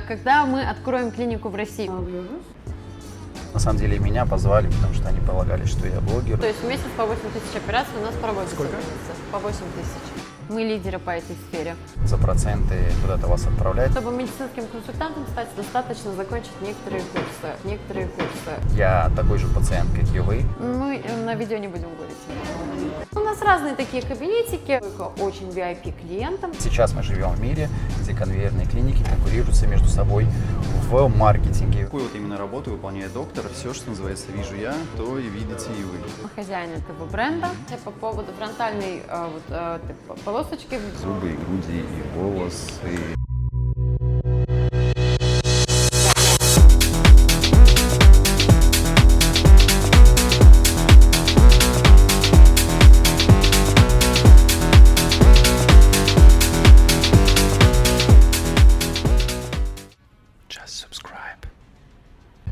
Когда мы откроем клинику в России? На самом деле меня позвали, потому что они полагали, что я блогер. То есть в месяц по 8 тысяч операций у нас проводится. Сколько? По 8 тысяч. Мы лидеры по этой сфере. За проценты куда-то вас отправляют. Чтобы медицинским консультантом стать, достаточно закончить некоторые курсы. Я такой же пациент, как и вы. Мы на видео не будем говорить. У нас разные такие кабинетики, только очень VIP клиентам. Сейчас мы живем в мире, где конвейерные клиники конкурируются между собой в маркетинге. Какую вот именно работу выполняет доктор? Все, что называется «вижу я», то и видите и вы. Мы хозяин этого бренда. По поводу фронтальной полосочки. Зубы, и груди, и волосы.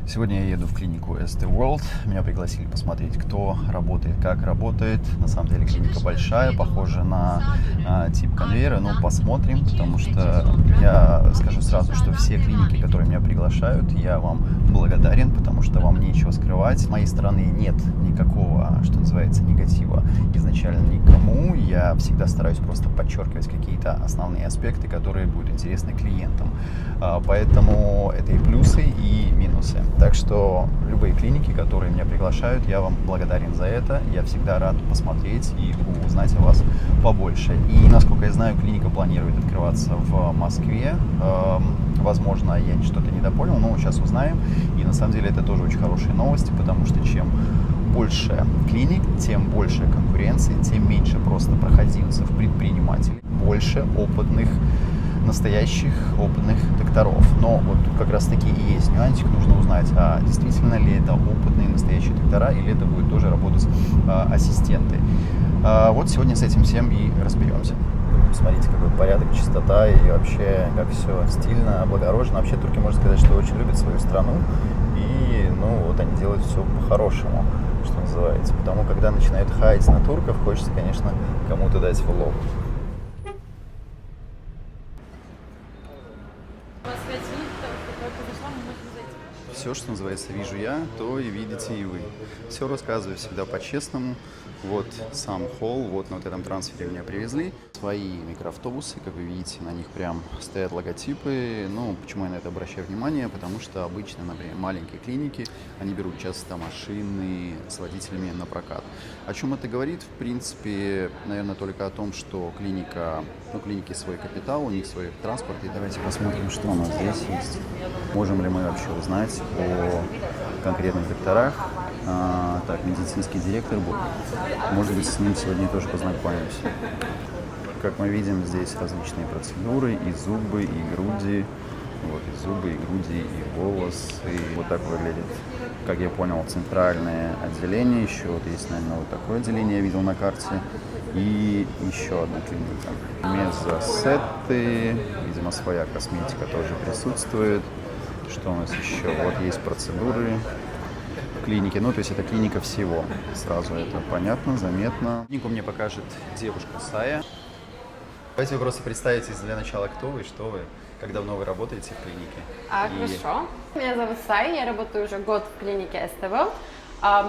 Сегодня я еду в клинику ST World. Меня пригласили посмотреть, кто работает, как работает. На самом деле клиника большая, похожа на тип конвейера, но посмотрим, потому что я скажу сразу, что все клиники, которые меня приглашают, я вам благодарен, потому что вам нечего скрывать. С моей стороны нет никакого, что называется, негатива изначально никому. Я всегда стараюсь просто подчеркивать какие-то основные аспекты, которые будут интересны клиентам. Поэтому это и плюсы, и минусы. Так что любые клиники, которые меня приглашают, я вам благодарен за это. Я всегда рад посмотреть и узнать о вас побольше. И, насколько я знаю, клиника планирует открываться в Москве. Возможно, я что-то недопонял, но сейчас узнаем. И на самом деле это тоже очень хорошие новости, потому что чем больше клиник, тем больше конкуренции, тем меньше просто проходимцев, предпринимателей, больше опытных, настоящих опытных докторов. Но вот тут как раз таки и есть нюансик, нужно узнать, а действительно ли это опытные настоящие доктора, или это будет тоже работать ассистенты. Вот сегодня с этим всем и разберемся. Смотрите, какой порядок, чистота и вообще как все стильно, облагорожено. Вообще турки, можно сказать, что очень любят свою страну, и ну вот они делают все по-хорошему, что называется. Потому когда начинают хаять на турков, хочется, конечно, кому-то дать в лоб. Все, что называется «вижу я», то и видите и вы. Все рассказываю всегда по-честному. Вот сам холл, вот на вот этом трансфере меня привезли. Свои микроавтобусы, как вы видите, на них прям стоят логотипы. Ну, почему я на это обращаю внимание? Потому что обычно, например, маленькие клиники, они берут часто машины с водителями на прокат. О чем это говорит? В принципе, наверное, только о том, что клиника, у клиники свой капитал, у них свой транспорт. И давайте посмотрим, что у нас здесь есть. Можем ли мы вообще узнать о конкретных докторах. Так, медицинский директор был. Может быть, с ним сегодня тоже познакомимся. Как мы видим, здесь различные процедуры, и зубы, и груди. Вот, и зубы, и груди, и волосы. Вот так выглядит, как я понял, центральное отделение. Еще вот есть, наверное, вот такое отделение, я видел на карте. И еще одна клиника. Мезосеты, видимо, своя косметика тоже присутствует. Что у нас еще? Вот есть процедуры в клинике. Ну, то есть это клиника всего. Сразу это понятно, заметно. Клинику мне покажет девушка Сая. Давайте вы просто представитесь для начала, кто вы, что вы, как давно вы работаете в клинике. Хорошо. Меня зовут Сая, я работаю уже год в клинике СТВ.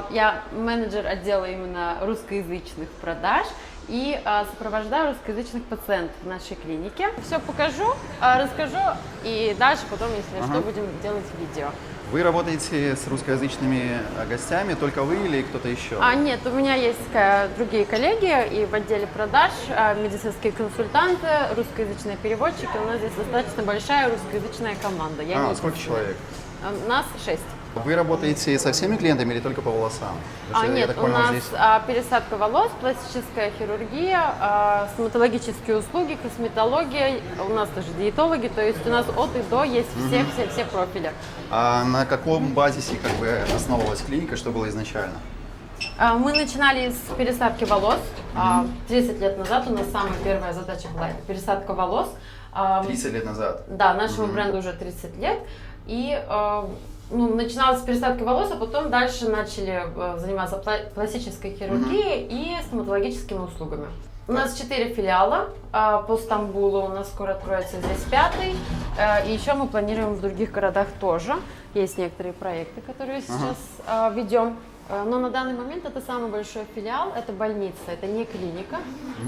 Я менеджер отдела именно русскоязычных продаж и сопровождаю русскоязычных пациентов в нашей клинике. Все покажу, расскажу и дальше потом, если что, будем делать видео. Вы работаете с русскоязычными гостями, только вы или кто-то еще? Нет, у меня есть другие коллеги и в отделе продаж, медицинские консультанты, русскоязычные переводчики. У нас здесь достаточно большая русскоязычная команда. Сколько человек? Нас 6. Вы работаете со всеми клиентами или только по волосам? Нет, у нас пересадка волос, пластическая хирургия, стоматологические услуги, косметология, у нас тоже диетологи, то есть у нас от и до есть все профили. А на каком базисе как бы основывалась клиника, что было изначально? Мы начинали с пересадки волос. 30 лет назад у нас самая первая задача была пересадка волос. 30 лет назад? Да, нашему бренду уже 30 лет. И начиналось с пересадки волос, а потом дальше начали заниматься пластической хирургией и стоматологическими услугами. У нас 4 филиала по Стамбулу, у нас скоро откроется здесь 5-й, и еще мы планируем в других городах тоже. Есть некоторые проекты, которые сейчас ведем. Но на данный момент это самый большой филиал, это больница, это не клиника.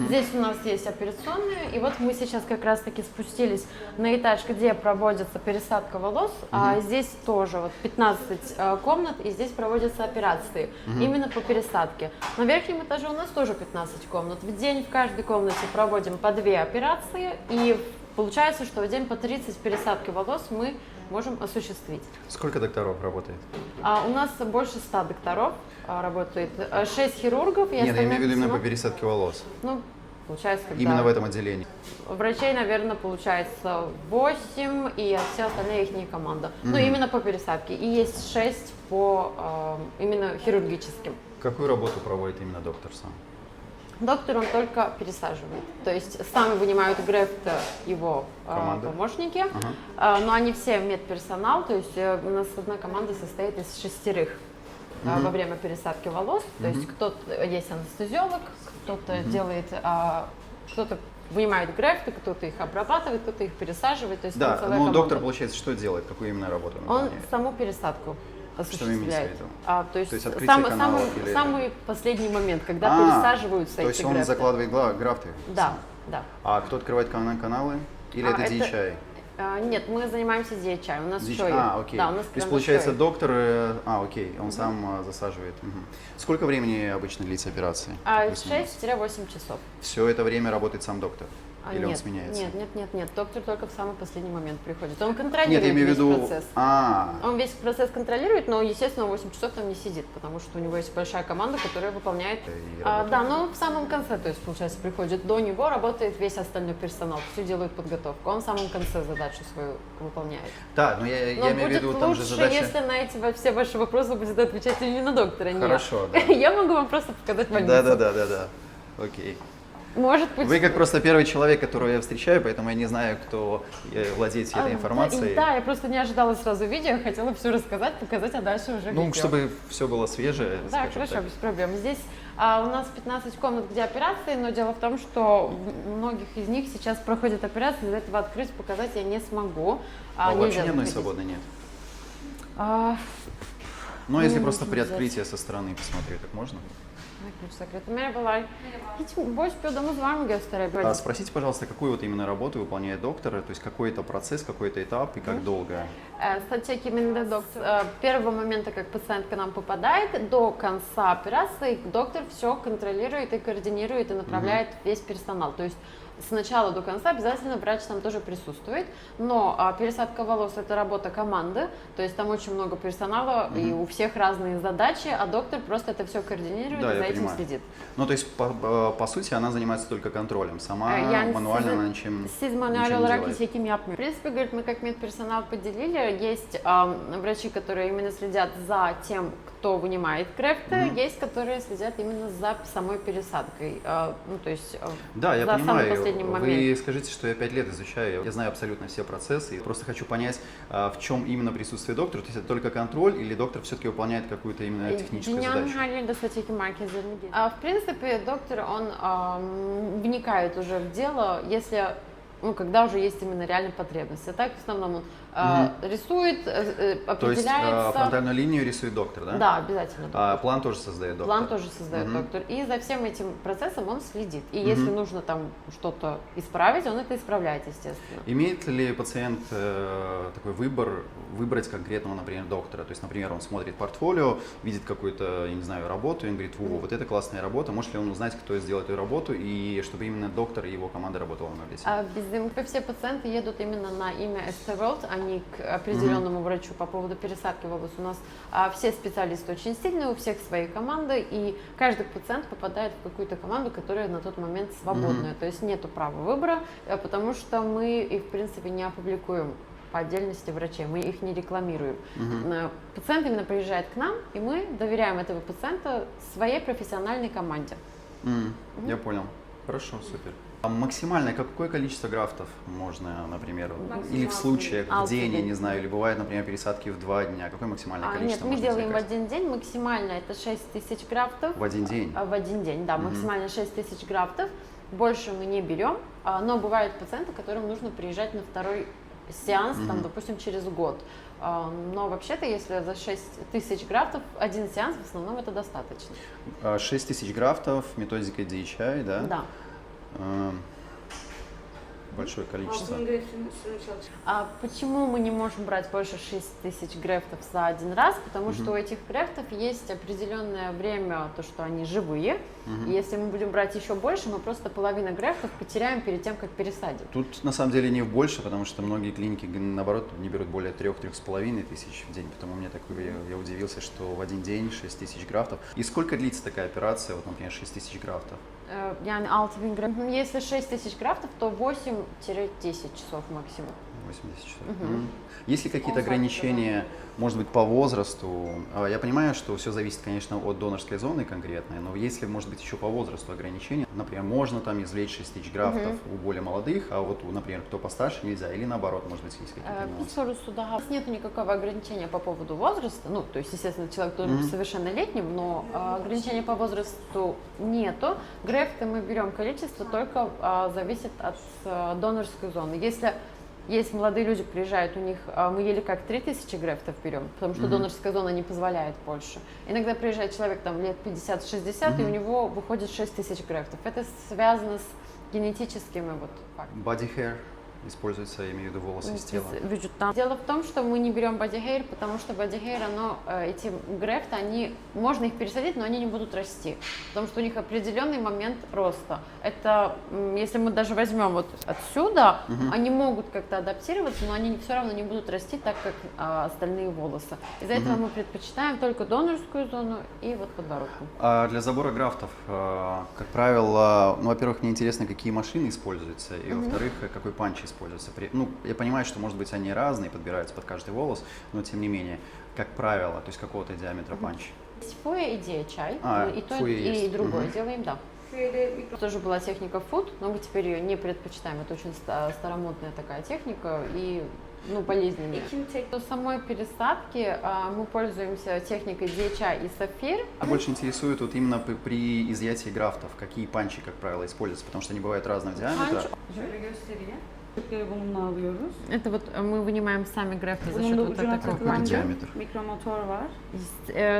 Здесь у нас есть операционные, и вот мы сейчас как раз-таки спустились на этаж, где проводится пересадка волос, а здесь тоже вот 15 комнат, и здесь проводятся операции именно по пересадке. На верхнем этаже у нас тоже 15 комнат. В день в каждой комнате проводим по 2 операции, и получается, что в день по 30 пересадки волос мы можем осуществить. Сколько докторов работает? У нас больше 100 докторов работает, 6 хирургов. Нет, я имею в виду именно по пересадке волос. Ну, получается, когда... Именно в этом отделении. Врачей, наверное, получается 8, и все остальные их команда. Ну, именно по пересадке. И есть 6 по именно хирургическим. Какую работу проводит именно доктор сам? Доктор он только пересаживает. То есть сами вынимают грефт его помощники, но они все медперсонал, то есть у нас одна команда состоит из 6 во время пересадки волос. То есть кто-то есть анестезиолог, кто-то делает, кто-то вынимает грефты, кто-то их обрабатывает, кто-то их пересаживает. То есть Да, целая но команда. доктор, получается, что делает? Какую именно работу он Он выполняет? саму пересадку Что вы имеете в осуществляет. виду? То есть открытие каналов или- самый последний момент, когда пересаживаются то эти есть он грефты. закладывает графты? Да, да. А кто открывает каналы? Или это DHI? Нет, мы занимаемся DHI, у нас DHI. шой. Окей. Да, у нас То есть, прямо получается, шой. доктор, окей, он сам засаживает. Сколько времени обычно длится операция? 6-8 часов. Все это время работает сам доктор? Или он нет, сменяется? нет. Доктор только в самый последний момент приходит. Он Нет, контролирует я имею в весь виду... процесс. Он весь процесс контролирует, но, естественно, 8 часов там не сидит, потому что у него есть большая команда, которая выполняет... И да, работает. но в самом конце, то есть, получается, приходит до него, работает весь остальной персонал, все делают подготовку. Он в самом конце задачу свою выполняет. Да, но я Но имею в будет виду, там лучше, же задача... если на эти все ваши вопросы будет отвечать именно доктор, а не я. Хорошо, да. Я могу вам просто показать больницу. Да. Окей. Может быть... Вы как просто первый человек, которого я встречаю, поэтому я не знаю, кто владеет всей этой информацией. Да, я просто не ожидала сразу видео, хотела все рассказать, показать, а дальше уже Ну, видео. чтобы все было свежее. Да, скажем хорошо, так. без проблем. Здесь у нас 15 комнат, где операции, но дело в том, что в многих из них сейчас проходят операции, из-за этого открыть, показать я не смогу. А вообще Нельзя ни одной заходить. свободной нет. Ну, Но если не просто можем при взять. открытии со стороны посмотреть, так можно? Merhabalar. Hiç boş bir odamız var mı gösterebilir? Спросите, пожалуйста, какую вот именно работу выполняет доктор, то есть какой-то процесс, какой-то этап и как долго? Статья именно доктор. Первого момента, как пациент к нам попадает, до конца операции доктор все контролирует и координирует и направляет весь персонал. То есть с начала до конца обязательно врач там тоже присутствует, но пересадка волос это работа команды, то есть там очень много персонала и у всех разные задачи, а доктор просто это все координирует Да, и за я этим понимаю. следит. Ну, то есть, по сути, она занимается только контролем. Сама Yani мануально sizin- она ничем Siz ничего manuel не olarak делает. hiç hekim yapmıyor. В принципе, говорит, мы как медперсонал поделили. Есть врачи, которые именно следят за тем, кто вынимает грефты, есть, которые следят именно за самой пересадкой. Ну, то есть Да, я за самый понимаю. последний Вы момент. скажите, что я 5 лет изучаю, я знаю абсолютно все процессы, и просто хочу понять, в чем именно присутствие доктора, то есть это только контроль или доктор все-таки выполняет какую-то именно техническую Dünyanın задачу? her yerinde saç ekim merkezlerine geliyor. В принципе, доктор, он вникает уже в дело, если, ну, когда уже есть именно реальная потребность. А так, в основном, он рисует, То есть определяется. фронтальную линию рисует доктор, да? Да, обязательно. А план тоже создает доктор? План тоже создает доктор. И за всем этим процессом он следит. И если нужно там что-то исправить, он это исправляет, естественно. Имеет ли пациент такой выбор выбрать конкретного, например, доктора? То есть, например, он смотрит портфолио, видит какую-то, я не знаю, работу, и он говорит, вот это классная работа, может ли он узнать, кто сделает эту работу, и чтобы именно доктор и его команда работала на лесе? Bizim все пациенты едут именно на имя ST World, а не к определенному врачу по поводу пересадки волос. У нас все специалисты очень сильные, у всех свои команды, и каждый пациент попадает в какую-то команду, которая на тот момент свободная. То есть нету права выбора, потому что мы их, в принципе, не опубликуем по отдельности врачей, мы их не рекламируем. Пациент именно приезжает к нам, и мы доверяем этого пациента своей профессиональной команде. Я понял. Хорошо, супер. А максимальное какое количество графтов можно, например, или в случаях в день, я не знаю, или бывает, например, пересадки в 2 дня, какое максимальное Нет, количество мы можно делаем в заказать? один день, максимально это 6000 графтов. В один день? В один день, да, максимально 6000 графтов. больше мы не берем, но бывают пациенты, которым нужно приезжать на второй сеанс, там, допустим, через год. Но вообще-то, если за 6000 графтов один сеанс, в основном это достаточно. 6000 графтов, методика DHI, да? Да. Большое количество. А почему мы не можем брать больше 6000 графтов за один раз? Потому что у этих графтов есть определенное время, то, что они живые. И если мы будем брать еще больше, мы просто половину графтов потеряем перед тем, как пересадим. Тут на самом деле не в больше, потому что многие клиники, наоборот, не берут более 3-3,5 тысяч в день. Потому мне такое, я удивился, что в один день 6000 графтов. И сколько длится такая операция, вот, например, 6000 графтов? Если 6000 графтов, то 8-10 часов максимум. 80 часов. Есть ли какие-то ограничения, может быть, по возрасту? Я понимаю, что все зависит, конечно, от донорской зоны конкретной, но есть ли, может быть, еще по возрасту ограничения? Например, можно там извлечь 6000 графтов у более молодых, а вот, например, кто постарше нельзя, или наоборот, может быть, есть какие-то нюансы? У нас нет никакого ограничения по поводу возраста, ну, то есть, естественно, человек должен быть совершеннолетним, но ограничения по возрасту нету. Графты мы берем количество, только зависит от донорской зоны. Если есть молодые люди, приезжают, у них мы еле как 3000 графтов берем, потому что донорская зона не позволяет больше. Иногда приезжает человек там лет 50-60, и у него выходит 6000 графтов. Это связано с генетическими вот факторами. Body hair используется, я имею в виду волосы из тела. Дело в том, что мы не берем body hair, потому что body hair, эти графты, можно их пересадить, но они не будут расти, потому что у них определенный момент роста. Это, если мы даже возьмем вот отсюда, они могут как-то адаптироваться, но они все равно не будут расти так, как остальные волосы. Из-за этого мы предпочитаем только донорскую зону и вот подбородку. А для забора графтов, как правило, во-первых, мне интересно, какие машины используются, и во-вторых, какой панч используется. Я понимаю, что, может быть, они разные, подбираются под каждый волос, но тем не менее, как правило, то есть какого-то диаметра панч. Фуя и DHI, и то, и другое делаем, да. Тоже была техника foot, но мы теперь ее не предпочитаем. Это очень старомодная такая техника и болезненная. До самой пересадки мы пользуемся техникой DHI и Сафир. Больше интересует вот именно при изъятии графтов, какие панчи, как правило, используются, потому что они бывают разного диаметра. Это вот мы вынимаем сами графты за счет вот такого диаметра.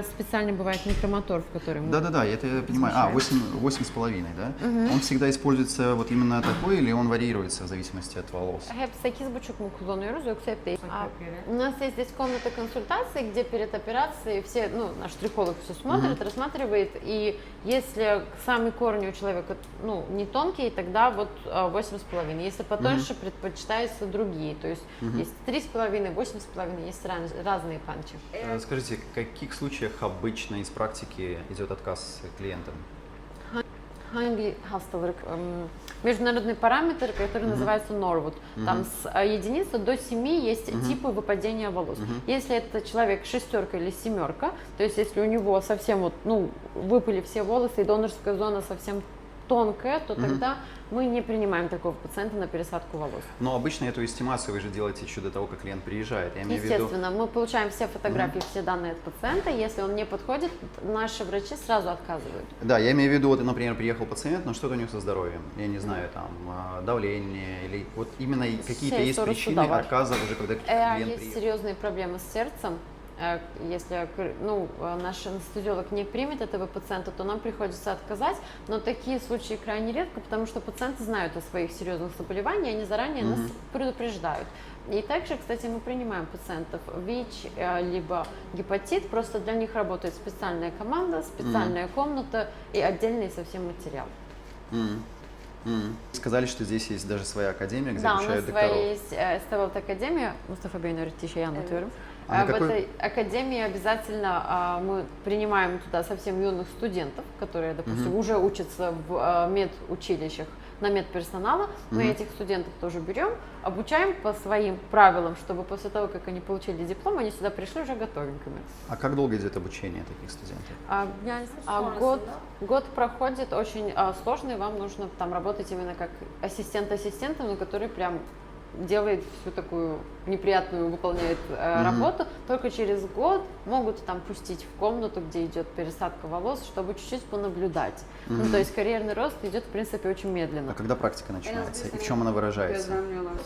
Специально бывает микромотор, в который мы... Да, это я понимаю. 8,5, да? Он всегда используется вот именно такой, или он варьируется в зависимости от волос? У нас есть здесь комната консультации, где перед операцией все, наш трихолог все смотрит, рассматривает, и если самый корень у человека не тонкий, тогда вот 8,5. Если потоньше, предпочитаются другие, то есть есть 3,5, 8,5, есть разные панчи. Скажите, в каких случаях обычно из практики идет отказ клиентам? Международный параметр, который называется Norwood. Там с единицы до 7 есть типы выпадения волос. Если это человек 6 или 7, то есть если у него совсем выпали все волосы и донорская зона совсем тонкая, то тогда мы не принимаем такого пациента на пересадку волос. Но обычно эту эстимацию вы же делаете еще до того, как клиент приезжает. Естественно, мы получаем все фотографии, все данные от пациента. Если он не подходит, наши врачи сразу отказывают. Да, я имею в виду, вот, например, приехал пациент, но что-то у него со здоровьем. Я не знаю, там, давление или вот именно какие-то есть причины отказа уже, когда клиент приехал. Есть серьезные проблемы с сердцем. Если наш анестезиолог не примет этого пациента, то нам приходится отказать, но такие случаи крайне редко, потому что пациенты знают о своих серьезных заболеваниях, они заранее нас предупреждают. И также, кстати, мы принимаем пациентов ВИЧ либо гепатит, просто для них работает специальная команда, специальная комната и отдельный совсем материал. Сказали, что здесь есть даже своя академия, где да, обучают докторов. Да, у нас докторов. своя есть Estevelt академия, Mustafa Bey öğrettiği anlatıyorum. В этой академии обязательно мы принимаем туда совсем юных студентов, которые, допустим, уже учатся в медучилищах на медперсонала. Мы этих студентов тоже берем, обучаем по своим правилам, чтобы после того, как они получили диплом, они сюда пришли уже готовенькими. А как долго идет обучение таких студентов? Год проходит очень сложный, вам нужно там работать именно как ассистент-ассистентом, который прям делает всю такую неприятную, выполняет работу, только через год могут там пустить в комнату, где идет пересадка волос, чтобы чуть-чуть понаблюдать. Ну, то есть карьерный рост идет, в принципе, очень медленно. А когда практика начинается и в чем она выражается?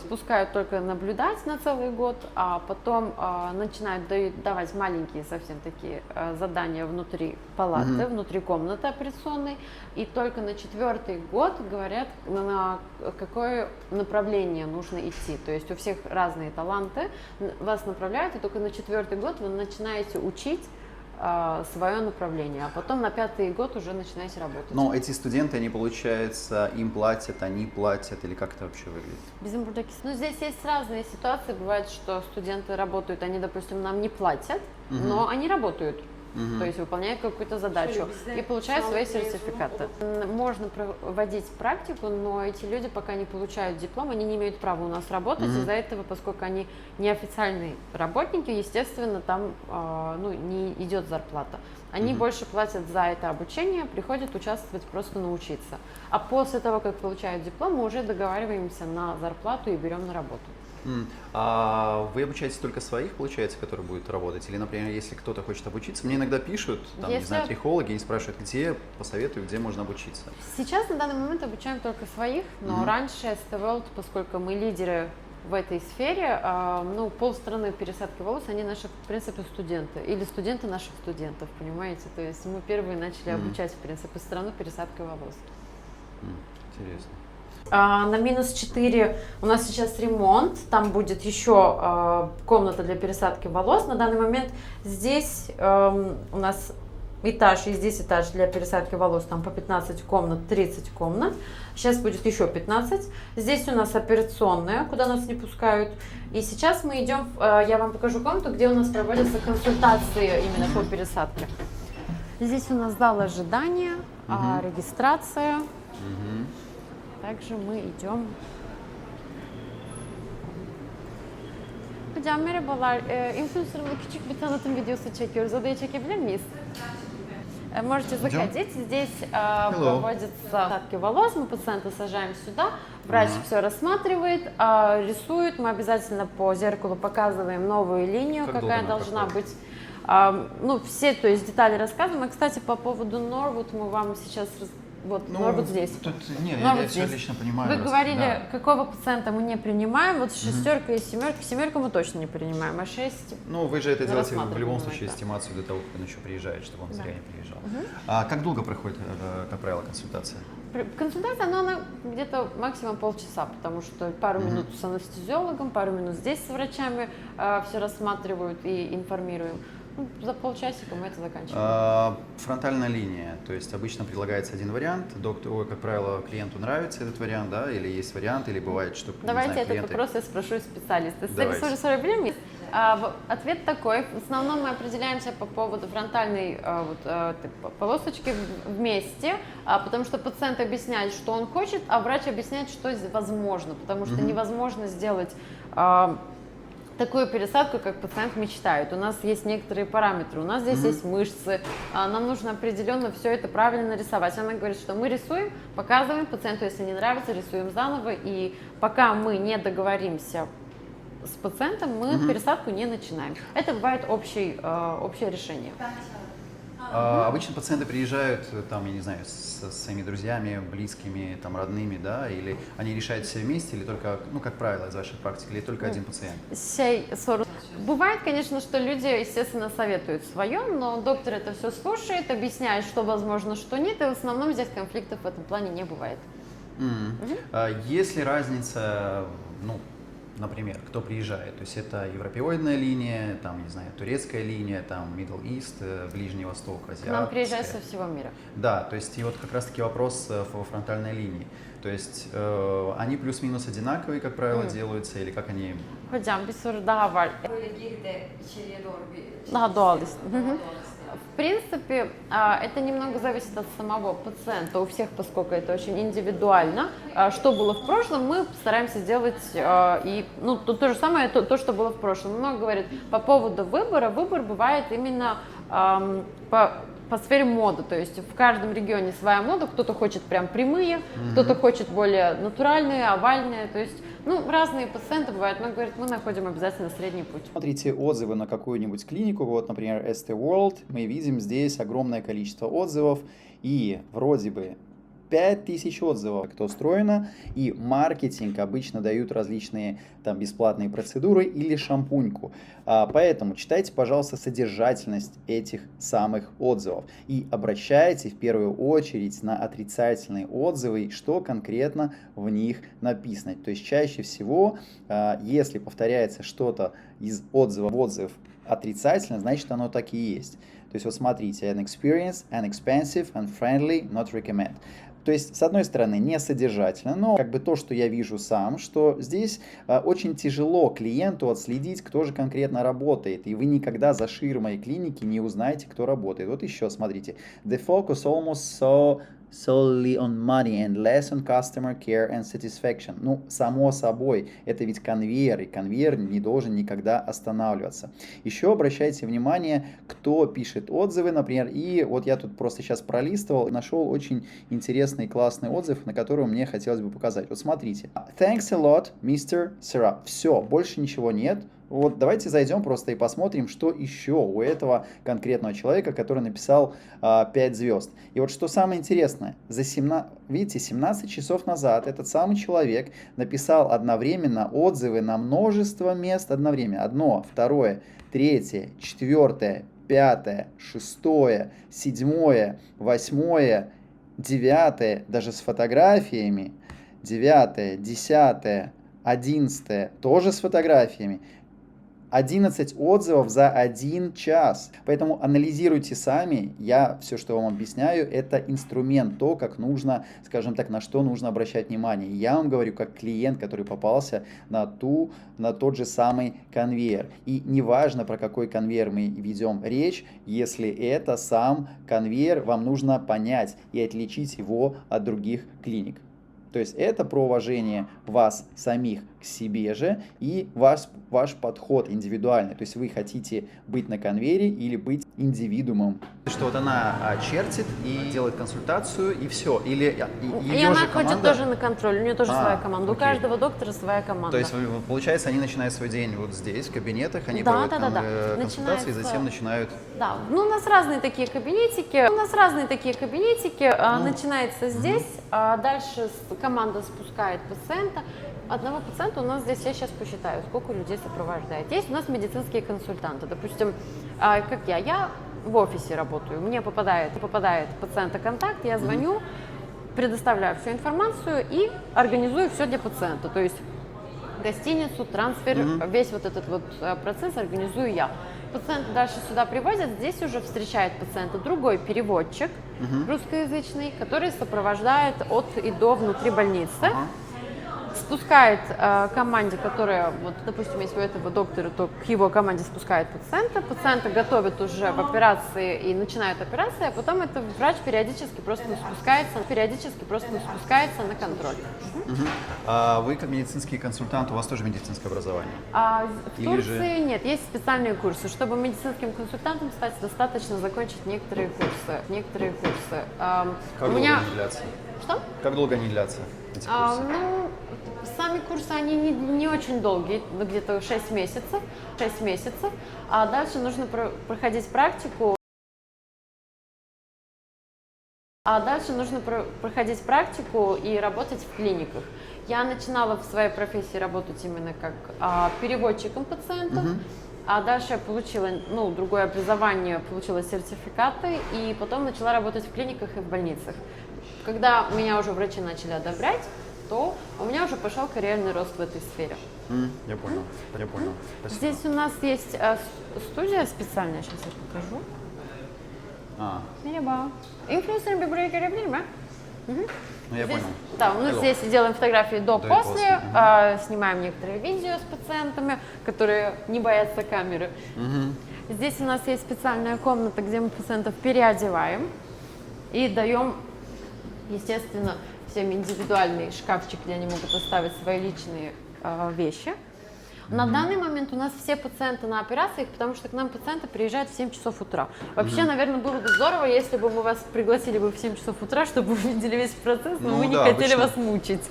Спускают только наблюдать на целый год, а потом начинают давать маленькие совсем такие задания внутри палаты, внутри комнаты операционной, и только на 4-й год говорят, на какое направление нужно идти. То есть у всех разные таланты, вас направляют, и только на 4-й год вы начинаете учить свое направление, а потом на 5-й год уже начинаете работать. Но эти студенты, они, получается, им платят, они платят, или как это вообще выглядит? Bizim buradaki, ну, здесь есть разные ситуации. Бывает, что студенты работают, они, допустим, нам не платят, но они работают. То есть выполняют какую-то задачу и получают свои сертификаты. Можно проводить практику, но эти люди, пока не получают диплом, они не имеют права у нас работать. Из-за этого, поскольку они неофициальные работники, естественно, там ну, не идет зарплата. Они больше платят за это обучение, приходят участвовать, просто научиться. А после того, как получают диплом, мы уже договариваемся на зарплату и берем на работу. А вы обучаете только своих, получается, которые будут работать? Или, например, если кто-то хочет обучиться, мне иногда пишут, там, не знаю, трихологи, и спрашивают, где посоветую, где можно обучиться? Сейчас на данный момент обучаем только своих, но раньше ST World, поскольку мы лидеры в этой сфере, ну, полстраны пересадки волос, они наши, в принципе, студенты, или студенты наших студентов, понимаете? То есть мы первые начали обучать, в принципе, страну пересадкой волос. Интересно. На -4 у нас сейчас ремонт, там будет еще комната для пересадки волос. На данный момент здесь у нас этаж, и здесь этаж для пересадки волос, там по 15 комнат, 30 комнат. Сейчас будет еще 15. Здесь у нас операционная, куда нас не пускают. И сейчас мы идем, я вам покажу комнату, где у нас проводятся консультации именно по пересадке. Здесь у нас зал ожидания, регистрация. Также мы идем. Hocam merhabalar. Influencer'ın küçük bir tanıtım videosu çekiyoruz. Odaya çekebilir miyiz? Можете заходить. Здесь проводятся пересадки волос. Мы пациента сажаем сюда. Врач все рассматривает, рисует. Мы обязательно по зеркалу показываем новую линию, какая должна быть. Ну, все, то есть детали рассказываем. И, кстати, по поводу Norwood мы вам сейчас вот, Norwood здесь. Тут, нет, Norwood я все здесь. отлично понимаю. Вы говорили, да. какого пациента мы не принимаем. Вот 6 и 7. 7 мы точно не принимаем, а 6. Ну, вы же это делаете в любом случае да. эстимацию до того, как он еще приезжает, чтобы он зря не приезжал. А как долго проходит, как правило, консультация? Консультация, она где-то максимум полчаса, потому что пару минут с анестезиологом, пару минут здесь с врачами все рассматривают и информируем. Ну, за полчасика мы это заканчиваем. Фронтальная линия, то есть обычно предлагается один вариант, доктору, как правило, клиенту нравится этот вариант, да, или есть вариант, или бывает, что Давайте знаю, этот клиенты... вопрос я спрошу специалиста. Давайте. Ответ такой. В основном мы определяемся по поводу фронтальной полосочки вместе, потому что пациент объясняет, что он хочет, а врач объясняет, что возможно, потому что невозможно сделать такую пересадку, как пациент мечтает. У нас есть некоторые параметры, у нас здесь есть мышцы, нам нужно определенно все это правильно нарисовать. Она говорит, что мы рисуем, показываем пациенту, если не нравится, рисуем заново, и пока мы не договоримся с пациентом, мы пересадку не начинаем. Это бывает общее решение. Обычно пациенты приезжают, там, я не знаю, со своими друзьями, близкими, там, родными, да, или они решают все вместе, или только, ну, как правило, из вашей практики, или только один пациент? Бывает, конечно, что люди, естественно, советуют свое, но доктор это все слушает, объясняет, что возможно, что нет, и в основном здесь конфликтов в этом плане не бывает. Есть ли разница, ну, например, кто приезжает, то есть это европеоидная линия, там, не знаю, турецкая линия, там, Middle East, Ближний Восток, азиатская. К нам приезжают со всего мира. Да, то есть и вот как раз-таки вопрос во фронтальной линии. То есть они плюс-минус одинаковые, как правило, делаются, или как они... Hocam bir soru daha var. Böyle geri de içeriye doğru bir Daha doğal. В принципе, это немного зависит от самого пациента, у всех, поскольку это очень индивидуально. Что было в прошлом, мы стараемся сделать, и, ну, то же самое, то, что было в прошлом. Много говорят по поводу выбора. Выбор бывает именно по по сфере моды, то есть в каждом регионе своя мода, кто-то хочет прям прямые, кто-то хочет более натуральные, овальные, то есть, ну, разные пациенты бывают, но, говорит, мы находим обязательно средний путь. Смотрите отзывы на какую-нибудь клинику, вот, например, Estée World, мы видим здесь огромное количество отзывов, и вроде бы 5000 отзывов, как это устроено, и маркетинг обычно дают различные там бесплатные процедуры или шампуньку. Поэтому читайте, пожалуйста, содержательность этих самых отзывов и обращайте в первую очередь на отрицательные отзывы, что конкретно в них написано. То есть чаще всего, если повторяется что-то из отзыва в отзыв отрицательно, значит оно так и есть. То есть вот смотрите, an experience, an expensive, and friendly, not recommend. То есть, с одной стороны, не содержательно, но как бы то, что я вижу сам, что здесь очень тяжело клиенту отследить, кто же конкретно работает, и вы никогда за ширмой клиники не узнаете, кто работает. Вот еще, смотрите, the focus almost solely on money and less on customer care and satisfaction. Ну, само собой, это ведь конвейер, и конвейер не должен никогда останавливаться. Еще обращайте внимание, кто пишет отзывы, например, и вот я тут просто сейчас пролистывал, нашел очень интересный, классный отзыв, на который мне хотелось бы показать. Вот смотрите. Thanks a lot, Mr. Serap. Все, больше ничего нет. Вот давайте зайдем просто и посмотрим, что еще у этого конкретного человека, который написал 5 звезд. И вот что самое интересное, видите, 17 часов назад этот самый человек написал одновременно отзывы на множество мест одновременно. 1, 2, 3, 4, 5, 6, 7, 8, 9, даже с фотографиями, 9, 10, 11, тоже с фотографиями. 11 отзывов за 1 час. Поэтому анализируйте сами. Я все, что вам объясняю, это инструмент, то, как нужно, скажем так, на что нужно обращать внимание. Я вам говорю, как клиент, который попался на тот же самый конвейер. И неважно, про какой конвейер мы ведем речь, если это сам конвейер, вам нужно понять и отличить его от других клиник. То есть это про уважение вас самих к себе же и ваш подход индивидуальный. То есть вы хотите быть на конвейере или быть индивидуумом. Что вот она чертит и делает консультацию, и все. Или и она ходит тоже на контроль, у нее тоже своя команда. Окей. У каждого доктора своя команда. То есть, получается, они начинают свой день вот здесь, в кабинетах, они проводят консультации и затем начинают... Да, ну у нас разные такие кабинетики, начинается здесь, а дальше команда спускает пациента. Одного пациента у нас здесь, я сейчас посчитаю, сколько людей сопровождает. Есть у нас медицинские консультанты, допустим, как я в офисе работаю, мне попадает пациента контакт, я звоню, предоставляю всю информацию и организую все для пациента, то есть гостиницу, трансфер, весь вот этот вот процесс организую я. Пациента дальше сюда привозят, здесь уже встречает пациента другой переводчик русскоязычный, который сопровождает от и до внутри больницы. Спускает команде, которая, вот, допустим, если у этого доктора, то к его команде спускает пациента готовят уже в операции и начинают операции, а потом этот врач периодически просто спускается на контроль. Вы как медицинский консультант, у вас тоже медицинское образование? В Турции нет, есть специальные курсы. Чтобы медицинским консультантом стать, достаточно закончить некоторые курсы. Как долго они длятся? Что? Как долго они длятся, эти курсы? Сами курсы, они не очень долгие, где-то 6 месяцев, а дальше нужно проходить практику. И работать в клиниках. Я начинала в своей профессии работать именно как переводчиком пациентов, а дальше я получила другое образование, получила сертификаты и потом начала работать в клиниках и в больницах. Когда меня уже врачи начали одобрять, то у меня уже пошел карьерный рост в этой сфере. Я понял. Спасибо. Здесь у нас есть студия специальная, сейчас я покажу. Мереба. Инфлюенсер бибрейкер, Я понял. Да, мы здесь делаем фотографии до-после, снимаем некоторые видео с пациентами, которые не боятся камеры. Здесь у нас есть специальная комната, где мы пациентов переодеваем и даем, естественно, всем индивидуальный шкафчик, где они могут оставить свои личные вещи. На данный момент у нас все пациенты на операциях, потому что к нам пациенты приезжают в 7 часов утра. Вообще, наверное, было бы здорово, если бы мы вас пригласили бы в 7 часов утра, чтобы вы видели весь процесс, но Ну мы не да, хотели обычно- вас мучить.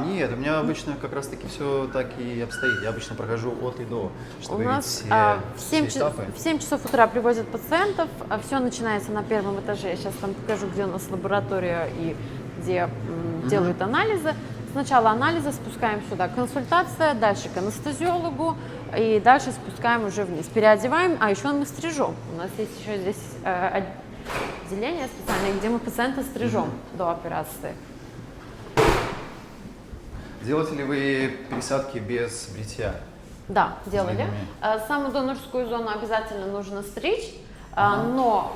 Нет, у меня обычно как раз-таки все так и обстоит. Я обычно прохожу от и до, чтобы У видеть нас все, в 7, все этапы. в 7 часов утра привозят пациентов, все начинается на первом этаже. Я сейчас там покажу, где у нас лаборатория и где делают анализы. Сначала анализы, спускаем сюда консультация, дальше к анестезиологу и дальше спускаем уже вниз. Переодеваем, а еще мы стрижем. У нас есть еще здесь отделение специальное, где мы пациента стрижем до операции. Делаете ли вы пересадки без бритья? Да, делали. Взаимными. Самую донорскую зону обязательно нужно стричь, но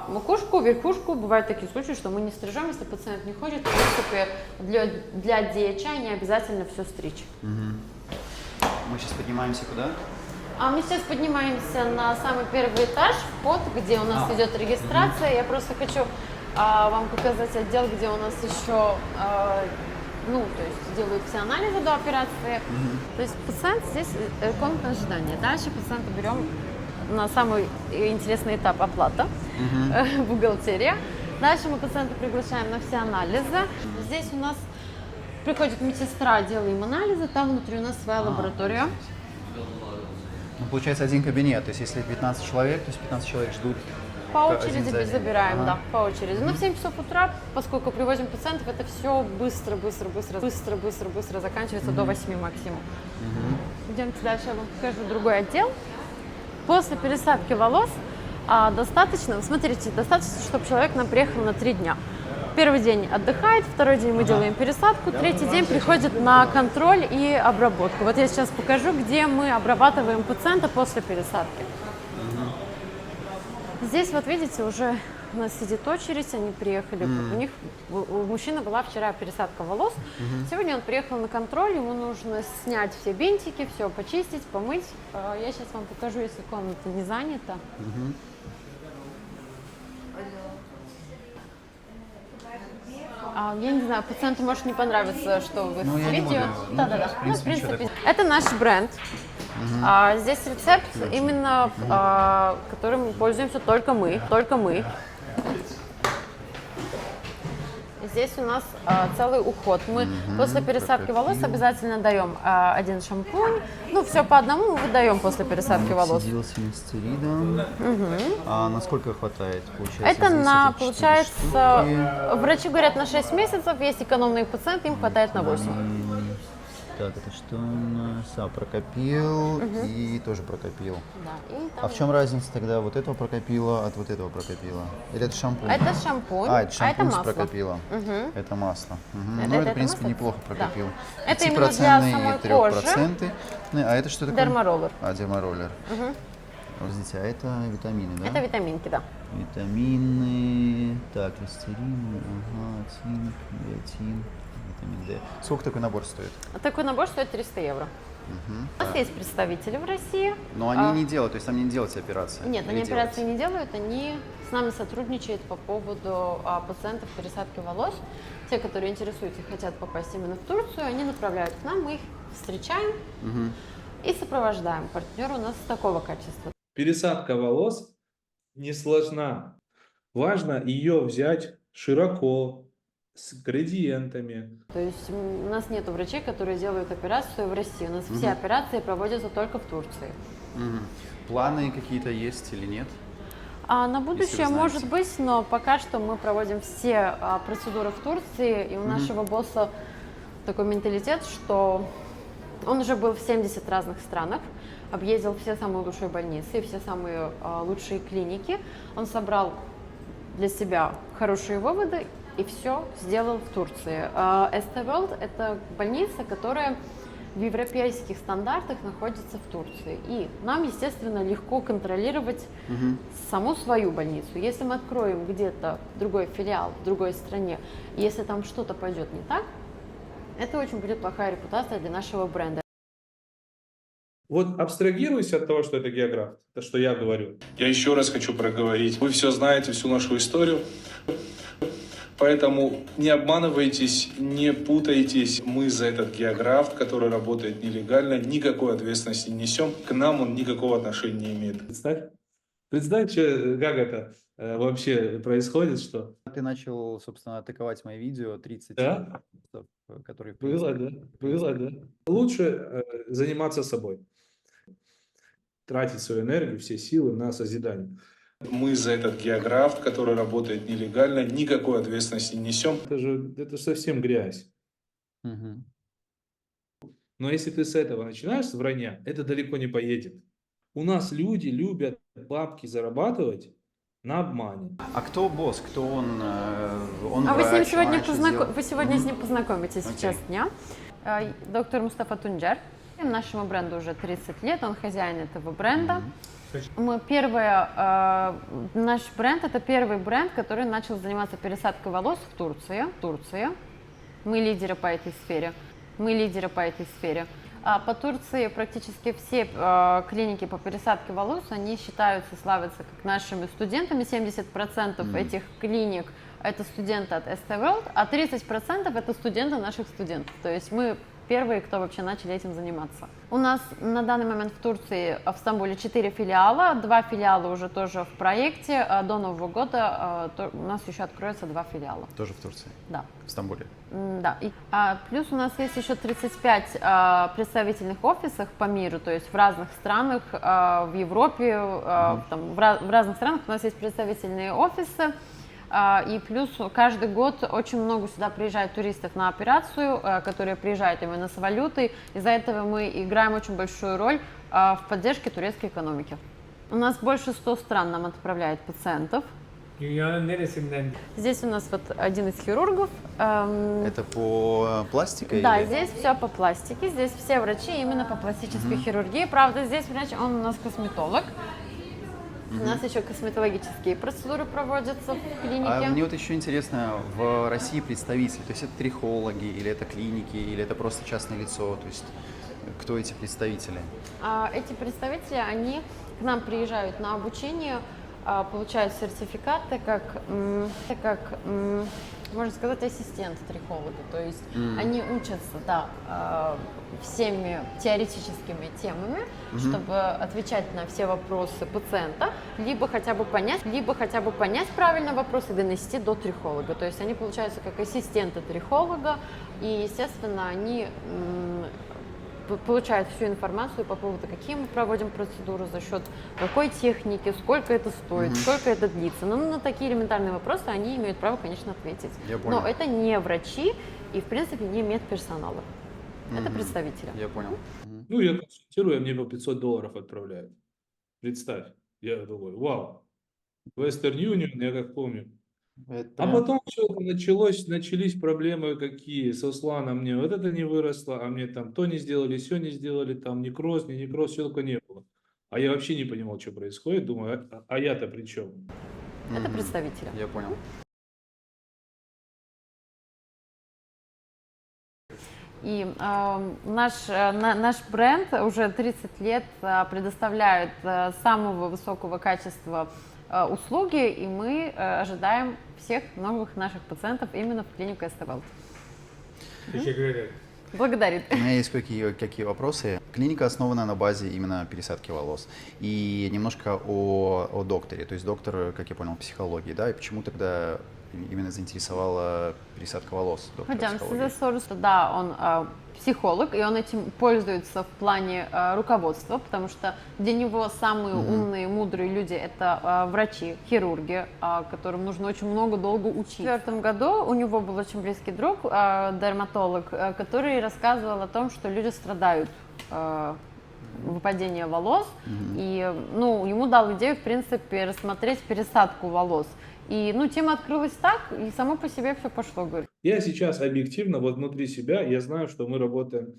макушку, верхушку, бывают такие случаи, что мы не стрижем, если пациент не хочет. В принципе, для DHI не обязательно все стричь. Мы сейчас поднимаемся куда? Мы сейчас поднимаемся на самый первый этаж, вход, где у нас идет регистрация. Я просто хочу вам показать отдел, где у нас еще то есть делают все анализы до операции. То есть пациент здесь комната ожидания. Дальше пациента берем на самый интересный этап оплата, бухгалтерия. Дальше мы пациента приглашаем на все анализы. Здесь у нас приходит медсестра, делаем анализы, там внутри у нас своя лаборатория. Ну, получается один кабинет, то есть если 15 человек, то есть 15 человек ждут. По один очереди за одним. забираем, Ага. да, по очереди. Но в 7 часов утра, поскольку привозим пациентов, это все быстро заканчивается до 8 максимум. Идемте дальше, я вам покажу другой отдел. После пересадки волос достаточно, смотрите, достаточно, чтобы человек нам приехал на 3 дня. Первый день отдыхает, второй день мы делаем пересадку, третий день приходит на контроль и обработку. Вот я сейчас покажу, где мы обрабатываем пациента после пересадки. Здесь вот видите, уже у нас сидит очередь, они приехали, у мужчины была вчера пересадка волос, сегодня он приехал на контроль, ему нужно снять все бинтики, все почистить, помыть. Я сейчас вам покажу, если комната не занята. Я не знаю, пациенту может не понравиться, что вы Ну, я в не видео. буду. Да-да-да. В принципе, ничего такого. Это наш бренд. Здесь рецепт именно, которым пользуемся только мы, Здесь у нас целый уход. Мы после пересадки волос обязательно даем один шампунь. Ну, все по одному мы выдаем после пересадки волос. Сидел с финистеридом. А насколько хватает? Получается, Это здесь на, эти 4 получается, штуки. врачи говорят на 6 месяцев, есть экономные пациенты, им хватает на 8. Так, это что у нас? Прокопил и тоже прокопил. Да, и там А в чем разница тогда вот этого прокопила от вот этого прокопила? Или это шампунь? Это шампунь, это шампунь с масло. прокопила. Это масло. Это- Ну, это, это в принципе, масло? неплохо Да. прокопил. Это именно для 5% самой и 3%. кожи. А это что такое? Дермароллер. Дермароллер. Подождите, а это витамины, да? Это витаминки, да. Витамины. Так, листерин, цинк, биотин, витамин D. Сколько такой набор стоит? Такой набор стоит 300 евро. У нас есть представители в России. Но они не делают, то есть там не делаются операции? Нет, Или они делаются? операции не делают, они с нами сотрудничают по поводу пациентов пересадки волос. Те, которые интересуются и хотят попасть именно в Турцию, они направляют к нам, мы их встречаем и сопровождаем. Партнер у нас такого качества. Пересадка волос не сложна. Важно ее взять широко, с градиентами. То есть у нас нет врачей, которые делают операцию в России. У нас все операции проводятся только в Турции. Планы какие-то есть или нет? На будущее знаете. может быть, но пока что мы проводим все процедуры в Турции, и у нашего босса такой менталитет, что он уже был в 70 разных странах, объездил все самые лучшие больницы, все самые лучшие клиники. Он собрал для себя хорошие выводы и все сделал в Турции. ST World – это больница, которая в европейских стандартах находится в Турции. И нам, естественно, легко контролировать саму свою больницу. Если мы откроем где-то другой филиал в другой стране, и если там что-то пойдет не так, это очень будет плохая репутация для нашего бренда. Вот абстрагируйся от того, что это географ, то, что я говорю. Я еще раз хочу проговорить. Вы все знаете, всю нашу историю. Поэтому не обманывайтесь, не путайтесь. Мы за этот географт, который работает нелегально, никакой ответственности не несем. К нам он никакого отношения не имеет. Представь, как это вообще происходит, что... Ты начал, собственно, атаковать мои видео 30 Да? которые... в Было, принципе, да? Было, да. Лучше заниматься собой. Тратить свою энергию, все силы на созидание. Мы за этот географт, который работает нелегально, никакой ответственности не несем. Это совсем грязь. Мгм. Но если ты с этого начинаешь, с вранья, это далеко не поедет. У нас люди любят бабки зарабатывать на обмане. А кто босс? Кто он? Он А вы с ним врач, сегодня, раньше сделал- вы сегодня с ним познакомитесь в Окей. час дня. Доктор Мустафа Тунджар. Нашему бренду уже 30 лет, он хозяин этого бренда. Мы наш бренд это первый бренд, который начал заниматься пересадкой волос в Турции. Мы лидеры по этой сфере. А по Турции практически все клиники по пересадке волос, они считаются, славятся как нашими студентами. 70% этих клиник это студенты от ST World, а 30% это студенты наших студентов. То есть мы первые, кто вообще начали этим заниматься. У нас на данный момент в Турции, в Стамбуле 4 филиала, 2 филиала уже тоже в проекте. До Нового года у нас еще откроется 2 филиала. Тоже в Турции, Да. в Стамбуле. Да. Плюс у нас есть еще 35 представительных офисов по миру, то есть в разных странах, в Европе, там, в разных странах у нас есть представительные офисы. И плюс каждый год очень много сюда приезжает туристов на операцию, которые приезжают именно с валютой. Из-за этого мы играем очень большую роль в поддержке турецкой экономики. У нас больше 100 стран нам отправляет пациентов. Dünyanın neresinden? Здесь у нас вот один из хирургов. Это по пластике? Да, или- здесь все по пластике, здесь все врачи именно по пластической хирургии. Правда, здесь врач, он у нас косметолог. У нас еще косметологические процедуры проводятся в клинике. А мне вот еще интересно, в России представители, то есть это трихологи, или это клиники, или это просто частное лицо, то есть кто эти представители? Эти представители, они к нам приезжают на обучение, получают сертификаты как можно сказать, ассистент трихолога. То есть они учатся, всеми теоретическими темами, чтобы отвечать на все вопросы пациента, либо хотя бы понять правильно вопрос и донести до трихолога. То есть они получаются как ассистенты трихолога, и, естественно, они получают всю информацию по поводу, какие мы проводим процедуры, за счет какой техники, сколько это стоит, сколько это длится. Но на такие элементарные вопросы они имеют право, конечно, ответить. Я понял. Но это не врачи и, в принципе, не медперсоналы. Это представители. Я понял. Ну, я консультирую, а мне по $500 отправляют. Представь. Я думаю, вау. Western Union, я как помню. Это А прям- потом что-то начались проблемы какие. Со Сланом мне вот это не выросло, а мне там то не сделали, все не сделали, там ни кросс, все только не было. А я вообще не понимал, что происходит. Думаю, а я-то при чем? Это представители. Я понял. И наш бренд уже 30 лет предоставляет самого высокого качества услуги, и мы ожидаем всех новых наших пациентов именно в клинику ST World. Teşekkür ederim. Благодарит. У меня есть какие вопросы. Клиника основана на базе именно пересадки волос. И немножко о докторе. То есть доктор, как я понял, психологии, да? И почему тогда именно заинтересовала пересадка волос? Доктора Hocam психологии? size sorusu да, он психолог, и он этим пользуется в плане руководства, потому что для него самые умные, мудрые люди это врачи, хирурги, которым нужно очень долго учить. В 2004 году у него был очень близкий друг, дерматолог, который рассказывал о том, что люди страдают выпадения волос, и ему дал идею, в принципе, рассмотреть пересадку волос. И тема открылась так, и само по себе все пошло, говорит. Я сейчас объективно, вот внутри себя, я знаю, что мы работаем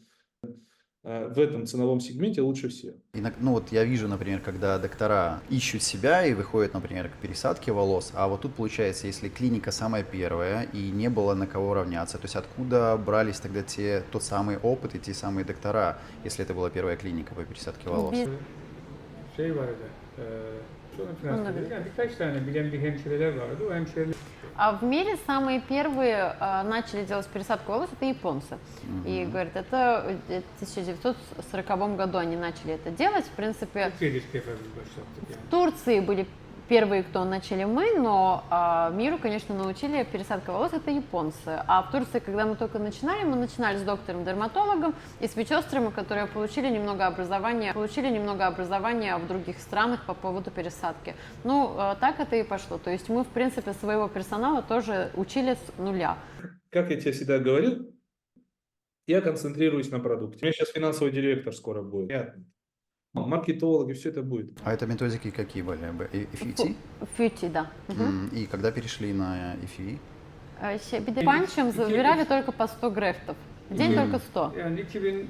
в этом ценовом сегменте лучше всех. Вот я вижу, например, когда доктора ищут себя и выходят, например, к пересадке волос, а вот тут получается, если клиника самая первая и не было на кого равняться, то есть откуда брались тогда тот самый опыт и те самые доктора, если это была первая клиника по пересадке волос? şey vardı. Sonra finans Onları- yani birkaç tane bilen bir hemşireler vardı. O hemşireler А в мире самые первые начали делать пересадку волос это японцы. И говорят, это в 1940 году они начали это делать. В принципе, Türkiye'de ilk defa biz başlattık yani. в Турции были первые, кто начали мы, но миру, конечно, научили пересадка волос это японцы. А в Турции, когда мы только начинали, мы начинали с доктором-дерматологом и с медсестрами, которые получили немного образования в других странах по поводу пересадки. Ну, так это и пошло. То есть мы, в принципе, своего персонала тоже учили с нуля. Как я тебе всегда говорил, я концентрируюсь на продукте. У меня сейчас финансовый директор скоро будет. Маркетологи, все это будет. А это методики какие были? FET? Фьюти, да. И когда перешли на FEV? Панчем забирали только по 100 грефтов. В день только 100. Yani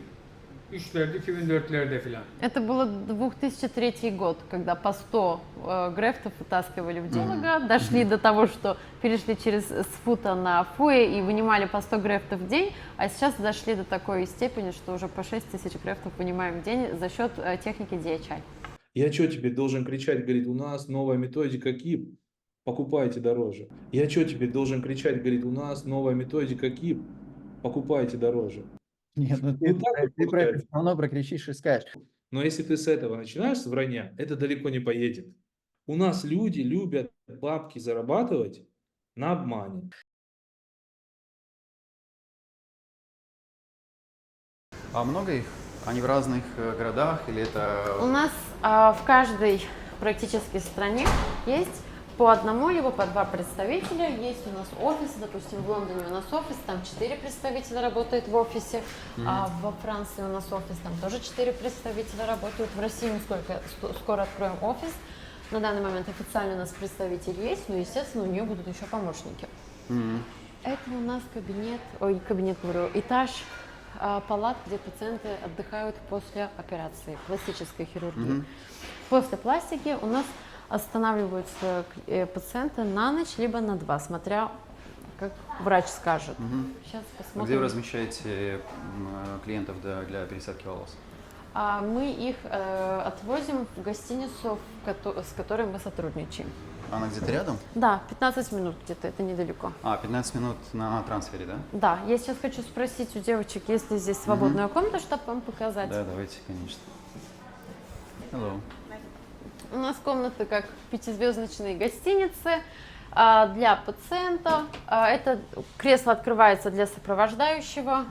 2003'lerde, 2004'lerde falan. Это было 2003 год, когда по 100 грефтов вытаскивали в дилога, дошли до того, что перешли через с фута на фуэ и вынимали по 100 грефтов в день, а сейчас дошли до такой степени, что уже по 6000 грефтов вынимаем в день за счет техники DHI. Я что тебе должен кричать, говорит, у нас новая методика КИП, покупайте дороже. Я что тебе должен кричать, говорит, у нас новая методика КИП, покупайте дороже. Нет, ну Ну, так ты получается. все равно прокричишь и скажешь. Но если ты с этого начинаешь, с вранья, это далеко не поедет. У нас люди любят бабки зарабатывать на обмане. А много их? Они в разных городах или это... У нас в каждой практически стране есть по одному либо по два представителя. Есть у нас офисы, допустим, в Лондоне у нас офис, там 4 представителя работает в офисе, а во Франции у нас офис, там тоже 4 представителя работают. В России мы скоро откроем офис. На данный момент официально у нас представитель есть, но, естественно, у нее будут еще помощники. Это у нас этаж палат, где пациенты отдыхают после операции, пластической хирургии. После пластики у нас останавливаются пациенты на ночь, либо на 2, смотря как врач скажет. Сейчас А посмотрим. где вы размещаете клиентов для пересадки волос? Мы их отвозим в гостиницу, с которой мы сотрудничаем. Она где-то рядом? Да, 15 минут где-то, это недалеко. 15 минут на трансфере, да? Да, я сейчас хочу спросить у девочек, есть ли здесь свободная комната, чтобы вам показать. Да, давайте, конечно. Hello. У нас комнаты как в 5-звездочной гостинице для пациента. Это кресло открывается для сопровождающего.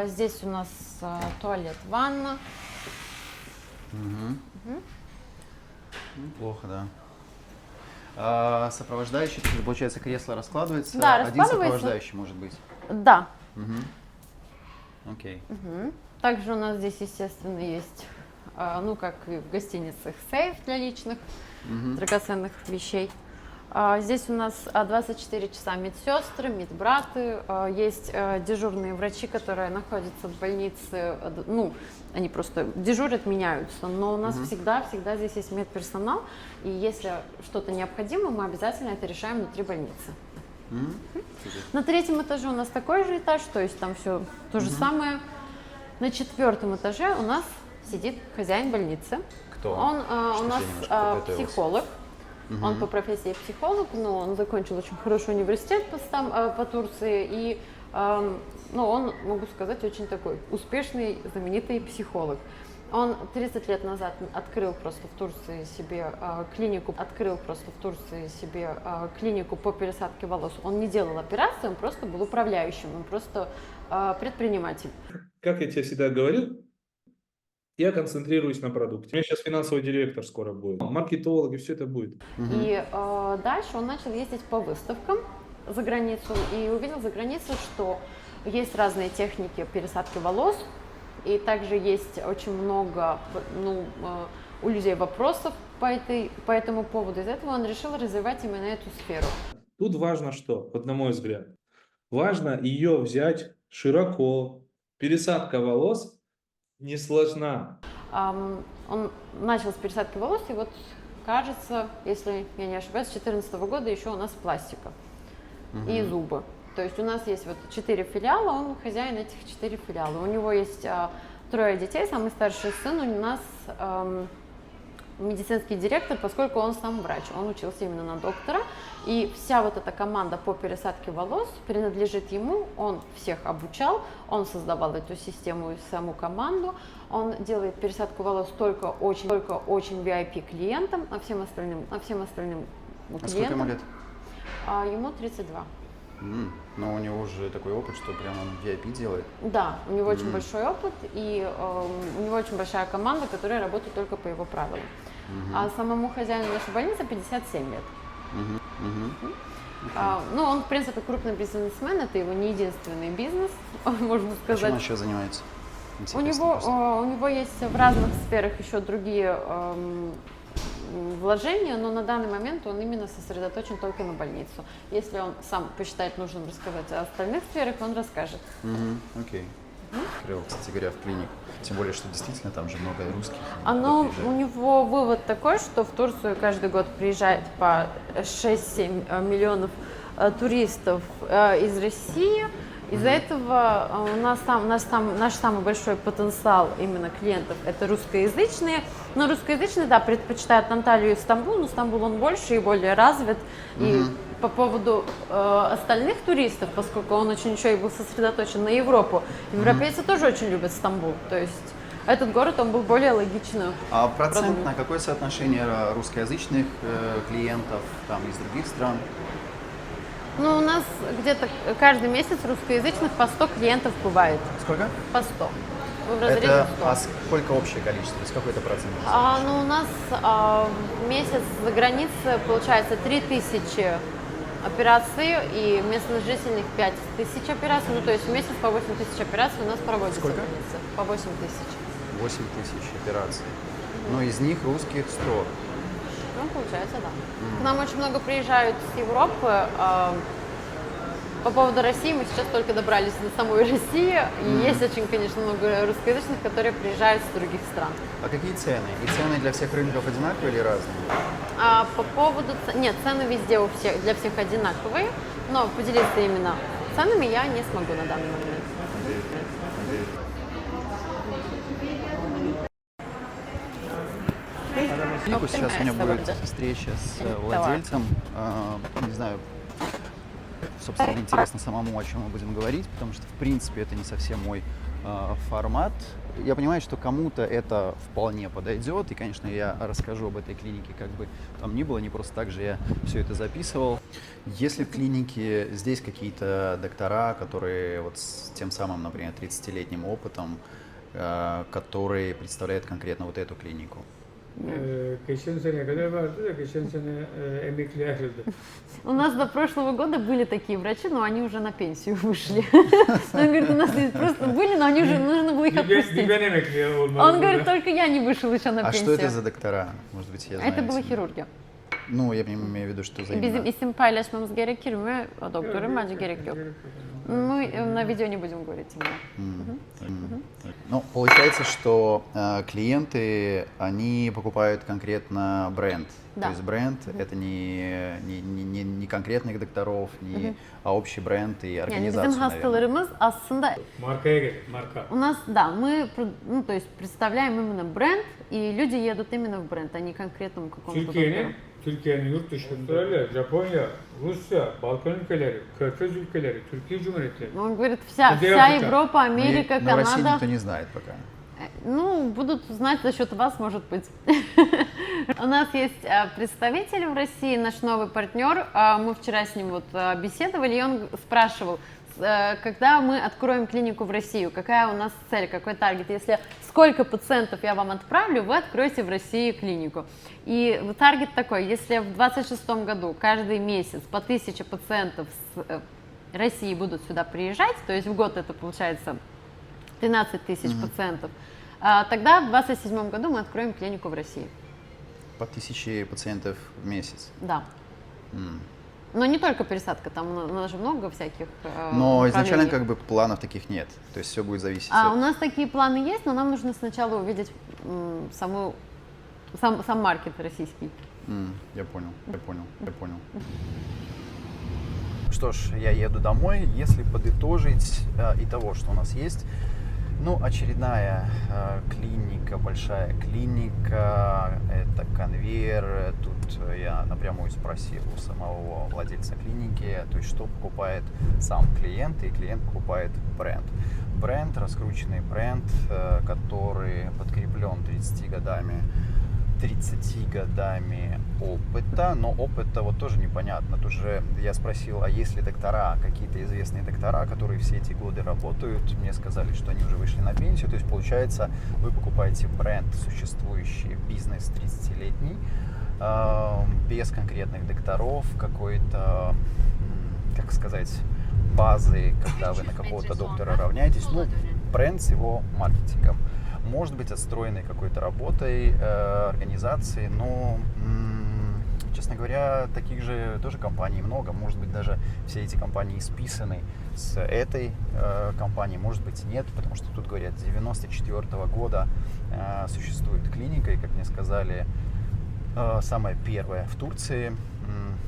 Здесь у нас туалет, ванна. Плохо, да. Сопровождающий, получается, кресло раскладывается. Да, Один раскладывается. сопровождающий может быть. Да. Окей. Также у нас здесь, естественно, есть, ну, как и в гостиницах, сейф для личных драгоценных вещей. Здесь у нас 24 часа медсестры, медбраты, есть дежурные врачи, которые находятся в больнице, ну, они просто дежурят, меняются, но у нас всегда здесь есть медперсонал, и если что-то необходимо, мы обязательно это решаем внутри больницы. На 3-м этаже у нас такой же этаж, то есть там все то же самое. На 4-м этаже у нас сидит хозяин больницы. Кто? Он у нас немножко подготовился. психолог. Он по профессии психолог, но он закончил очень хороший университет по Турции, и ну, он, могу сказать, очень такой успешный, знаменитый психолог. Он 30 лет назад открыл просто в Турции себе клинику по пересадке волос. Он не делал операции, он просто был управляющим, он просто предприниматель. Как я тебе всегда говорил, я концентрируюсь на продукте. У меня сейчас финансовый директор скоро будет. Маркетологи, все это будет. И дальше он начал ездить по выставкам за границу и увидел за границей, что есть разные техники пересадки волос, и также есть очень много у людей вопросов по этому поводу. Из этого он решил развивать именно эту сферу. Тут важно что, вот на мой взгляд, важно ее взять широко. Пересадка волос не сложна. Он начал с пересадки волос, и вот кажется, если я не ошибаюсь, с 2014 года еще у нас пластика и зубы. То есть у нас есть вот 4 филиала, он хозяин этих 4 филиала. У него есть 3 детей, самый старший сын у нас медицинский директор, поскольку он сам врач, он учился именно на доктора, и вся вот эта команда по пересадке волос принадлежит ему, он всех обучал, он создавал эту систему и саму команду, он делает пересадку волос только очень VIP клиентам, а всем остальным А сколько ему лет? Ему 32. Но у него уже такой опыт, что прям он VIP делает. Да, у него очень большой опыт, и у него очень большая команда, которая работает только по его правилам. А самому хозяину нашей больницы 57 лет. Ну, он, в принципе, крупный бизнесмен, это его не единственный бизнес, можно Чем сказать. он еще занимается? У Интересно просто. него есть в разных сферах еще другие вложения, но на данный момент он именно сосредоточен только на больницу. Если он сам посчитает нужным рассказать о остальных сферах, он расскажет. Окей. Открыл, кстати говоря, в клинику. Тем более, что действительно там же много русских. У него вывод такой, что в Турцию каждый год приезжает по 6-7 миллионов туристов из России. Из-за этого наш самый большой потенциал именно клиентов – это русскоязычные. Но русскоязычные, да, предпочитают Анталию и Стамбул, но Стамбул он больше и более развит. И по поводу остальных туристов, поскольку он очень еще и был сосредоточен на Европу, европейцы тоже очень любят Стамбул. То есть этот город, он был более логично. А процентно продуман. какое соотношение русскоязычных клиентов там из других стран? Ну, у нас где-то каждый месяц русскоязычных по 100 клиентов бывает. Сколько? По 100. В разрезе Это 100. а сколько общее количество? То есть какой это процент? Ну, у нас в месяц за границей получается 3000 операций и местных жительных 5000 операций. Ну, то есть в месяц по 8000 операций у нас проводится. Сколько? в границе. По 8000. 8 тысяч операций. Но из них русских 100. Ну, получается, да. К нам очень много приезжают с Европы. По поводу России мы сейчас только добрались до самой России. И есть очень, конечно, много русскоязычных, которые приезжают с других стран. А какие цены? И цены для всех рынков одинаковые или разные? По поводу... Нет, цены везде у всех, для всех одинаковые. Но поделиться именно ценами я не смогу на данный момент. Клинику сейчас у меня будет встреча с владельцем. Не знаю, собственно, интересно самому, о чем мы будем говорить, потому что, в принципе, это не совсем мой формат. Я понимаю, что кому-то это вполне подойдет, и, конечно, я расскажу об этой клинике, как бы там ни было, не просто так же я все это записывал. Если в клинике здесь какие-то доктора, которые вот с тем самым, например, 30-летним опытом, которые представляют конкретно вот эту клинику? Geçen seneye kadar vardı da geçen sene emekliye ayrıldı. У нас до прошлого года были такие врачи, но они уже на пенсию вышли. Он говорит, у нас здесь просто были, но они уже нужно было их Bir отпустить. ben emekliye olmadım. Он говорит, только я не вышел еще на А что это за пенсию. доктора? Может быть, я знаю. Это была эти. хирургия. Ну, я имею в виду, что за Bizim имена. isim paylaşmamız gerekir mi? Doktorum bence gerek yok. Мы на видео не будем говорить именно. Ну, получается, что клиенты, они покупают конкретно бренд. Да. То есть бренд это не конкретных докторов, а общий бренд и Yani организацию, bizim наверное. hastalarımız aslında Markaya gelir, marka. у нас, да, мы, ну, то есть представляем именно бренд, и люди едут именно в бренд, а не конкретному какому-то доктору. Türkiye'nin yurt dışında Avustralya, Japonya, Rusya, Balkan ülkeleri, Körfez ülkeleri, Türkiye Cumhuriyeti. Он говорит, вся Где вся Африка? Европа, Америка, Но в России Канада. никто не знает пока. Ну, будут знать за счет вас, может быть. У нас есть представитель в России, наш новый партнер. Мы вчера с ним вот беседовали, и он спрашивал, когда мы откроем клинику в Россию, какая у нас цель, какой таргет. Если сколько пациентов я вам отправлю, вы откроете в России клинику. И таргет такой, если в 2026 году каждый месяц по 1000 пациентов с России будут сюда приезжать, то есть в год это получается 13 тысяч пациентов, тогда в 2027 году мы откроем клинику в России. По 1000 пациентов в месяц. Да. Но не только пересадка, там у нас же много всяких Но изначально направлений. как бы планов таких нет. То есть все будет зависеть У от... нас такие планы есть, но нам нужно сначала увидеть сам маркет российский. Я понял. Что ж, я еду домой. Если подытожить итого, что у нас есть, Ну, очередная клиника, большая клиника, это конвейер. Тут я напрямую спросил у самого владельца клиники, то есть что покупает сам клиент, и клиент покупает бренд. Бренд, раскрученный бренд, который подкреплен 30 годами опыта, но опыта вот тоже непонятно. Тут же я спросил, а есть ли доктора, какие-то известные доктора, которые все эти годы работают, мне сказали, что они уже вышли на пенсию, то есть получается, вы покупаете бренд, существующий бизнес 30-летний, без конкретных докторов, какой-то, как сказать, базы, когда вы на какого-то доктора равняетесь, ну, бренд с его маркетингом. Может быть, отстроенной какой-то работой, организацией, но, честно говоря, таких же тоже компаний много. Может быть, даже все эти компании списаны с этой компанией, может быть, нет, потому что тут говорят, с 1994 года существует клиника, и, как мне сказали, самая первая в Турции,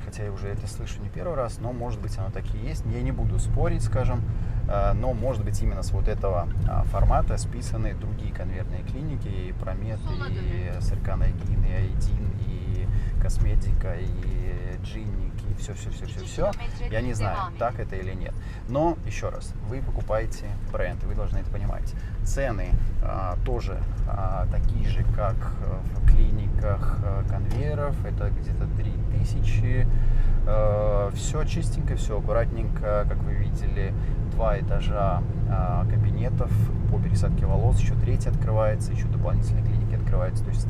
хотя я уже это слышу не первый раз, но, может быть, оно так и есть. Я не буду спорить, скажем, но, может быть, именно с вот этого формата списаны другие конвейерные клиники, и Промет, и Серкан Айгин, и Айдин, и Косметика, и Джинник, и все. Я не знаю, так это или нет. Но, еще раз, вы покупаете бренд, и вы должны это понимать. Цены тоже такие же, как в клиниках конвейеров, это где-то 3000. Все чистенько, все аккуратненько, как вы видели, 2 этажа кабинетов по пересадке волос, еще 3 открывается, еще дополнительные клиники открываются, то есть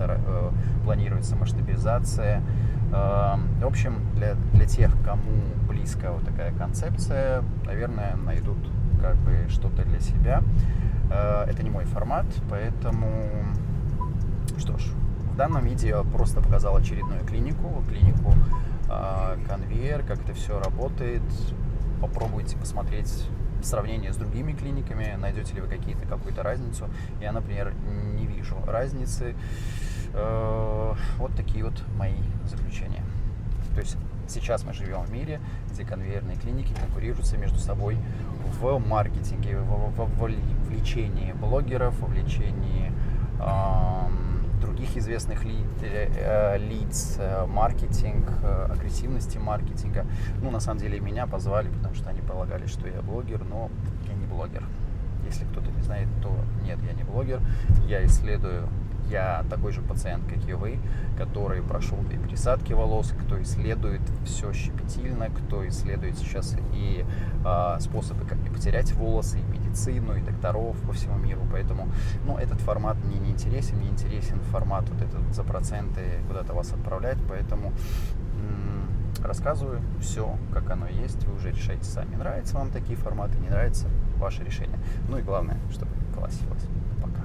планируется масштабизация. В общем, для тех, кому близка вот такая концепция, наверное, найдут как бы что-то для себя. Это не мой формат, поэтому, что ж, в данном видео просто показал очередную клинику конвейер, как это все работает. Попробуйте посмотреть сравнение с другими клиниками, найдете ли вы какую-то разницу. Я, например, не вижу разницы. Вот такие вот мои заключения. То есть сейчас мы живем в мире, где конвейерные клиники конкурируются между собой в маркетинге, в вовлечении блогеров, в вовлечении других известных лиц, маркетинг, агрессивности маркетинга. Ну, на самом деле, меня позвали, потому что они полагали, что я блогер, но я не блогер. Если кто-то не знает, то нет, я не блогер. Я исследую, я такой же пациент, как и вы, который прошел и пересадки волос, кто исследует все щепетильно, кто исследует сейчас и способы, как не потерять волосы, и медицину, и докторов по всему миру. Поэтому, ну, этот формат мне не интересен, мне интересен формат вот этот за проценты куда-то вас отправлять, поэтому рассказываю все, как оно есть, вы уже решайте сами, нравятся вам такие форматы, не нравятся, ваше решение. Ну и главное, чтобы классилось. Пока.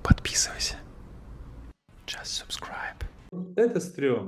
Подписывайся. Just subscribe. Это стрёмно.